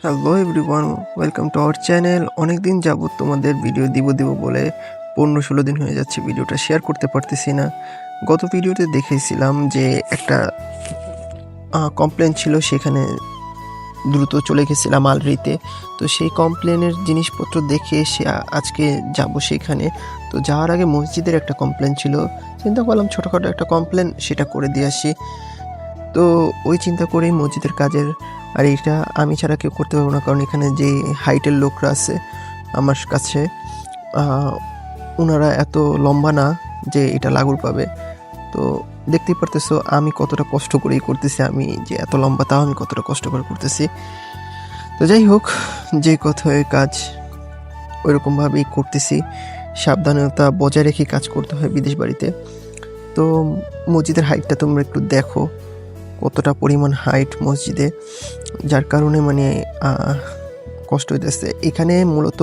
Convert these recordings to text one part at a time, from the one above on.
Hello everyone, welcome to our channel. অনেক দিন যাবত তোমাদের ভিডিও দিব বলে 15-16 দিন হয়ে যাচ্ছে ভিডিওটা শেয়ার করতে পারতেছি না। গত ভিডিওতে দেখেছিলাম যে একটা কমপ্লেন ছিল, সেখানে দ্রুত চলে গেছিলাম আলরিতে। তো সেই কমপ্লেনের জিনিসপত্র দেখে এসে আজকে যাব সেখানে। তো যাওয়ার আগে মসজিদের একটা কমপ্লেন ছিল, চিন্তা করলাম ছোটোখাটো একটা কমপ্লেন সেটা করে দিয়ে আসি। তো ওই চিন্তা করেই মসজিদের কাজের, আর এটা আমি ছাড়া কেউ করতে পারবো না, কারণ এখানে যে হাইটের লোকরা আছে আমার কাছে ওনারা এত লম্বা না যে এটা লাগু পাবে। তো দেখতেই পারতেছো আমি কতটা কষ্ট করেই করতেছি, আমি যে এত লম্বা তাও আমি কতটা কষ্ট করে করতেছি। তো যাই হোক, যে কথায় কাজ ওইরকমভাবেই করতেছি, সাবধানতা বজায় রেখে কাজ করতে হয় বিদেশ বাড়িতে। তো মসজিদের হাইটটা তোমরা একটু দেখো, কতটা পরিমাণ হাইট মসজিদে, যার কারণে মানে কষ্ট হইতেছে এখানে। মূলত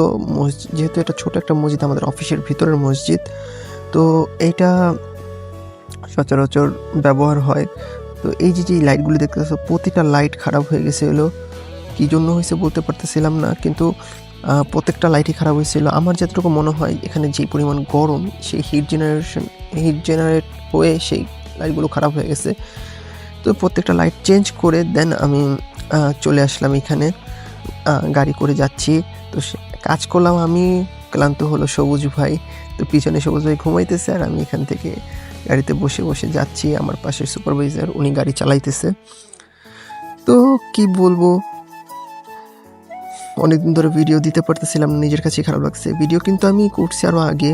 যেহেতু এটা ছোট একটা মসজিদ, আমাদের অফিসের ভিতরের মসজিদ, তো এইটা সচরাচর ব্যবহার হয়। তো এই যে লাইটগুলো দেখতেছো, প্রতিটা লাইট খারাপ হয়ে গেছে, হলো কী জন্য হয়েছে বলতে পারতেছিলাম না, কিন্তু প্রত্যেকটা লাইটই খারাপ হয়েছিল। আমার যতটুকু মনে হয় এখানে যে পরিমাণ গরম, সেই হিট জেনারেট হয়ে সেই লাইটগুলো খারাপ হয়ে গেছে। তো প্রত্যেকটা লাইট চেঞ্জ করে দেন আমি চলে আসলাম এখানে, গাড়ি করে যাচ্ছি। তো কাজ করলাম আমি, ক্লান্ত হলো সবুজ ভাই। তো পিছনে সবুজ ভাই ঘুমাইতেছে, আর আমি এখান থেকে গাড়িতে বসে বসে যাচ্ছি। আমার পাশে সুপারভাইজার, উনি গাড়ি চালাইতেছে। তো কি বলবো, অনেকদিন ধরে ভিডিও দিতে পারতেছিলাম, নিজের কাছে খারাপ লাগছে। ভিডিও কিন্তু আমি করছি আরও আগে,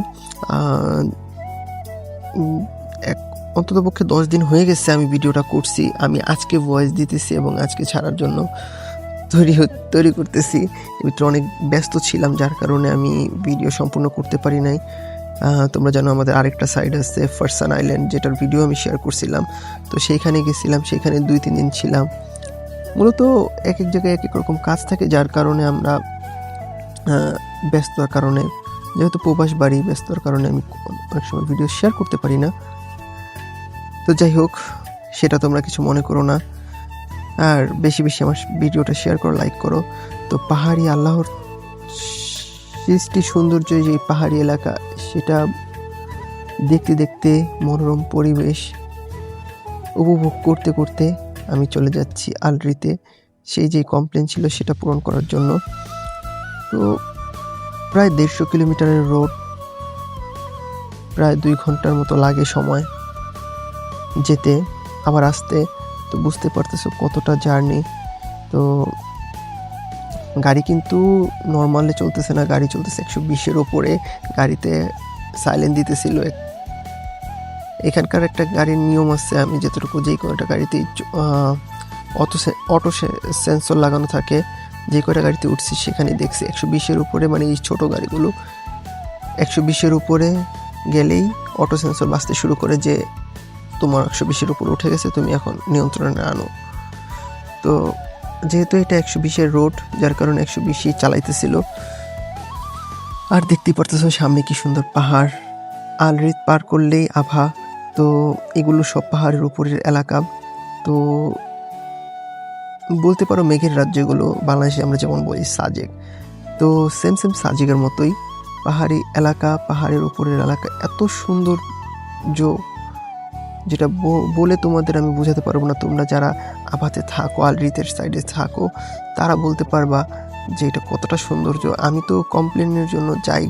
অন্তত পক্ষে 10 দিন হয়ে গেছে আমি ভিডিওটা করছি। আমি আজকে ভয়েস দিতেছি এবং আজকে ছাড়ার জন্য তৈরি করতেছি। ভিতরে অনেক ব্যস্ত ছিলাম, যার কারণে আমি ভিডিও সম্পূর্ণ করতে পারি নাই। তোমরা জানো আমাদের আরেকটা সাইড আছে ফারসান আইল্যান্ড, যেটার ভিডিও আমি শেয়ার করছিলাম। তো সেইখানে গেছিলাম, সেখানে 2-3 দিন ছিলাম। মূলত এক এক জায়গায় এক এক রকম কাজ থাকে, যার কারণে আমরা ব্যস্ততার কারণে, যেহেতু প্রবাস বাড়ি, ব্যস্ততার কারণে আমি অনেক সময় ভিডিও শেয়ার করতে পারি না। তো যাই হোক, সেটা তোমরা কিছু মনে করো না, আর বেশি বেশি আমার ভিডিওটা শেয়ার করো, লাইক করো। তো পাহাড়ি আল্লাহর সৃষ্টি সৌন্দর্য, যে পাহাড়ি এলাকা, সেটা দেখতে দেখতে মনোরম পরিবেশ উপভোগ করতে করতে আমি চলে যাচ্ছি আলরিতে, সেই যে কমপ্লেন ছিল সেটা পূরণ করার জন্য। তো প্রায় 150 কিলোমিটারের রোড, প্রায় 2 ঘন্টার মতো লাগে সময় যেতে আবার আসতে। তো বুঝতে পারতেছো কতটা জার্নি। তো গাড়ি কিন্তু নর্মালে চলতেছে না, গাড়ি চলতেছে 120-এর ওপরে। গাড়িতে সাইলেন্ট দিতেছিল। এখানকার একটা গাড়ির নিয়ম আছে, আমি যতটুকু, যে কোনো একটা গাড়িতে অটো সেন্সর লাগানো থাকে, যে কয়টা গাড়িতে উঠছি সেখানে দেখছি 120-এর উপরে, মানে এই ছোটো গাড়িগুলো 120-এর উপরে গেলেই অটো সেন্সর বাজতে শুরু করে যে তোমার 120-এর উপরে উঠে গেছে, তুমি এখন নিয়ন্ত্রণে আনো। তো যেহেতু এটা 120-এর রোড, যার কারণে 120-ই চালাইতেছিল। আর দেখতে পারতেছো সামনে কি সুন্দর পাহাড়, আলরিত পার করলেই আভা। তো এগুলো সব পাহাড়ের উপরের এলাকা। তো বলতে পারো মেঘের রাজ্য এগুলো, বাংলাদেশে আমরা যেমন বলি সাজেক। তো সেম সাজেকের মতোই পাহাড়ি এলাকা, পাহাড়ের উপরের এলাকা, এত সৌন্দর্য যেটা বলে তোমাদের আমি বোঝাতে পারবো না। তোমরা যারা আভাতে থাকো, আলরিতের সাইডে থাকো, তারা বলতে পারবা যে এটা কতটা সৌন্দর্য। আমি তো কমপ্লেনের জন্য যাই,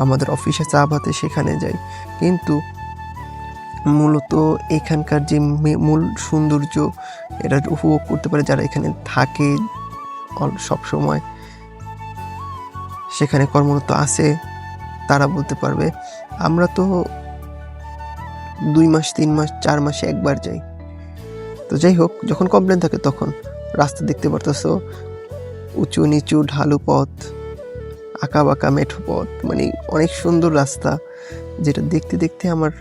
আমাদের অফিস আছে আভাতে, সেখানে যাই, কিন্তু মূলত এখানকার যে মূল সৌন্দর্য, এটা উপভোগ করতে পারে যারা এখানে থাকে সব সময়, সেখানে কর্মরত আছে, তারা বলতে পারবে। আমরা তো 2 মাস, 3 মাস, 4 মাসে একবার যাই। তো যাই হোক, যখন কমপ্লেন থাকে তখন রাস্তা দেখতে পারতেছো, উঁচু নিচু ঢালু পথ, আঁকা বাঁকা মেঠো পথ, মানে অনেক সুন্দর রাস্তা, যেটা দেখতে দেখতে আমার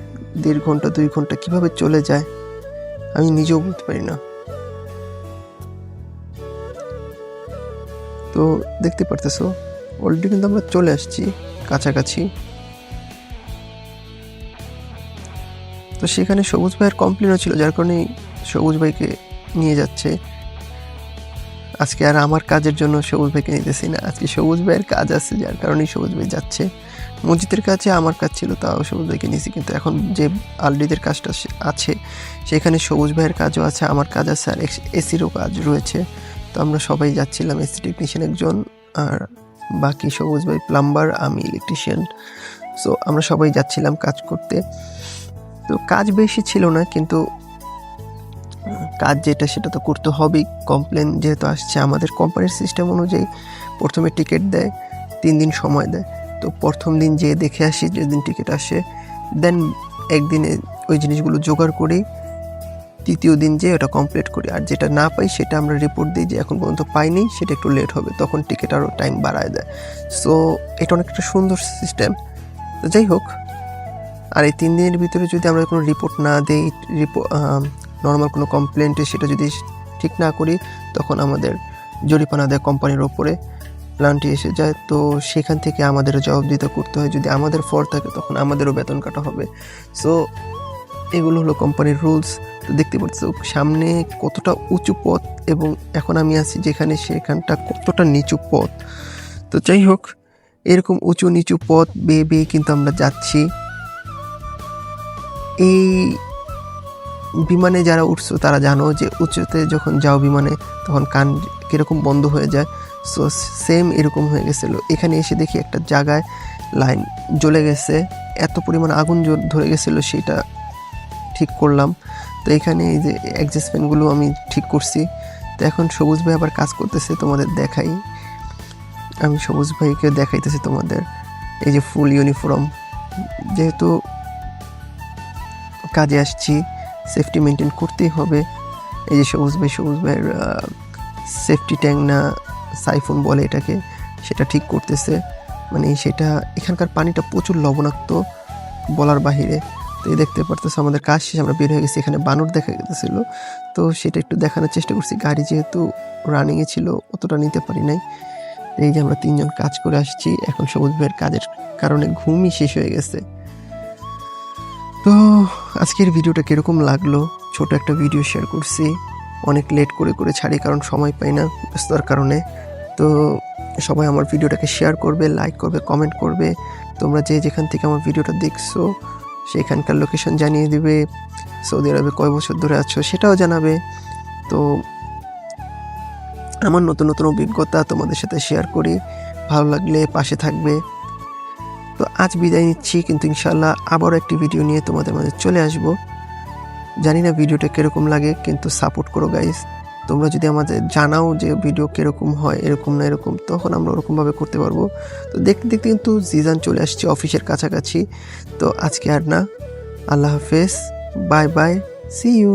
1.5 ঘন্টা 2 ঘন্টা কিভাবে চলে যায় আমি নিজেও বলতে পারি না। তো দেখতে পারতেছো অলরেডি কিন্তু আমরা চলে আসছি কাছাকাছি। তো সেখানে সবুজ ভাইয়ের কমপ্লেনও ছিল, যার কারণে সবুজ ভাইকে নিয়ে যাচ্ছে। আজকে আর আমার কাজের জন্য সবুজ ভাইকে নিতেছি না, আজকে সবুজ ভাইয়ের কাজ আছে যার কারণেই সবুজ ভাই যাচ্ছে। মসজিদের কাছে আমার কাজ ছিল, তাও সবুজ ভাইকে নিয়েছি, কিন্তু এখন যে আলডিদের কাজটা আছে সেখানে সবুজ ভাইয়ের কাজও আছে, আমার কাজ আছে, আর এসিরও কাজ রয়েছে। তো আমরা সবাই যাচ্ছিলাম, এসি টেকনিশিয়ান একজন, আর বাকি সবুজ ভাই প্লাম্বার, আমি ইলেকট্রিশিয়ান। সো আমরা সবাই যাচ্ছিলাম কাজ করতে। তো কাজ বেশি ছিল না, কিন্তু কাজ যেটা সেটা তো করতে হবেই। কমপ্লেন যেহেতু আসছে, আমাদের কোম্পানির সিস্টেম অনুযায়ী প্রথমে টিকিট দেয়, 3 দিন সময় দেয়। তো প্রথম দিন যেয়ে দেখে আসি, যেদিন টিকিট আসে, দেন একদিনে ওই জিনিসগুলো জোগাড় করি, তৃতীয় দিন যেয়ে ওটা কমপ্লিট করি। আর যেটা না পাই সেটা আমরা রিপোর্ট দিই যে এখন পর্যন্ত পাইনি, সেটা একটু লেট হবে, তখন টিকিট আরও টাইম বাড়ায় দেয়। সো এটা অনেকটা সুন্দর সিস্টেম। তো যাই হোক, আর এই 3 দিনের ভিতরে যদি আমরা কোনো রিপোর্ট না দিই, নর্মাল কোনো কমপ্লেন্টে সেটা যদি ঠিক না করি, তখন আমাদের জরিমানা দেয় কোম্পানির ওপরে, প্ল্যান্টে এসে যায়। তো সেখান থেকে আমাদেরও জবাবদিহিতা করতে হয়, যদি আমাদের ফল্ট থাকে তখন আমাদেরও বেতন কাটা হবে। সো এগুলো হলো কোম্পানির রুলস। তো দেখতে পাচ্ছ সামনে কতটা উঁচু পথ, এবং এখন আমি আছি যেখানে, সেখানটা কতটা নিচু পথ। তো যাই হোক, এরকম উঁচু নিচু পথ বেয়ে বেয়ে কিন্তু আমরা যাচ্ছি। এই বিমানে যারা উঠছো তারা জানো যে উঁচুতে যখন যাও বিমানে, তখন কান কীরকম বন্ধ হয়ে যায়। সো সেম এরকম হয়ে গেছিলো। এখানে এসে দেখি একটা জায়গায় লাইন জ্বলে গেছে, এত পরিমাণ আগুন ধরে গেছিলো, সেটা ঠিক করলাম। তো এখানে এই যে অ্যাডজাস্ট ফ্যানগুলো আমি ঠিক করছি। তো এখন সবুজ ভাই আবার কাজ করতেছে, তোমাদের দেখাই, আমি সবুজ ভাইকে দেখাইতেছি তোমাদের। এই যে ফুল ইউনিফর্ম, যেহেতু কাজে আসছি, সেফটি মেনটেন করতেই হবে। এই যে সবুজ ভাইয়ের সেফটি ট্যাঙ্ক না সাইফোন বলে এটাকে, সেটা ঠিক করতেছে। মানে সেটা, এখানকার পানিটা প্রচুর লবণাক্ত, বলার বাহিরে। তো এই দেখতে পারতেছে আমাদের কাজ শেষে আমরা বের হয়ে গেছি। এখানে বানর দেখা গেছিল, তো সেটা একটু দেখানোর চেষ্টা করছি। গাড়ি যেহেতু রানিংয়ে ছিল, অতটা নিতে পারি নাই। এই যে আমরা 3 জন কাজ করে আসছি, এখন সবুজ ভাইয়ের কাজের কারণে ঘুমই শেষ হয়ে গেছে। তো আজকের ভিডিওটা কীরকম লাগলো, ছোট একটা ভিডিও শেয়ার করছি, অনেক লেট করে ছাড়ি, কারণ সময় পাই না ব্যস্ততার কারণে। তো সবাই আমার ভিডিওটাকে শেয়ার করবে, লাইক করবে, কমেন্ট করবে। তোমরা যেখান থেকে আমার ভিডিওটা দেখছো সেখানকার লোকেশন জানিয়ে দিবে, সৌদি আরবে কয় বছর ধরে আছো সেটাও জানাবে। তো আমার নতুন নতুন অভিজ্ঞতা তোমাদের সাথে শেয়ার করি, ভালো লাগলে পাশে থাকবে। তো আজ বিদায় নিচ্ছি, কিন্তু ইনশাল্লাহ আবারও একটি ভিডিও নিয়ে তোমাদের মাঝে চলে আসব। জানি না ভিডিওটা কীরকম লাগে, কিন্তু সাপোর্ট করো গাইস। তোমরা যদি আমাদের জানাও যে ভিডিও কীরকম হয়, এরকম না এরকম, তখন আমরা ওরকমভাবে করতে পারবো। তো দেখতে দেখতে কিন্তু জিজান চলে আসছে অফিসের কাছাকাছি। তো আজকে আর না, আল্লাহ হাফেজ, বাই বাই, সি ইউ।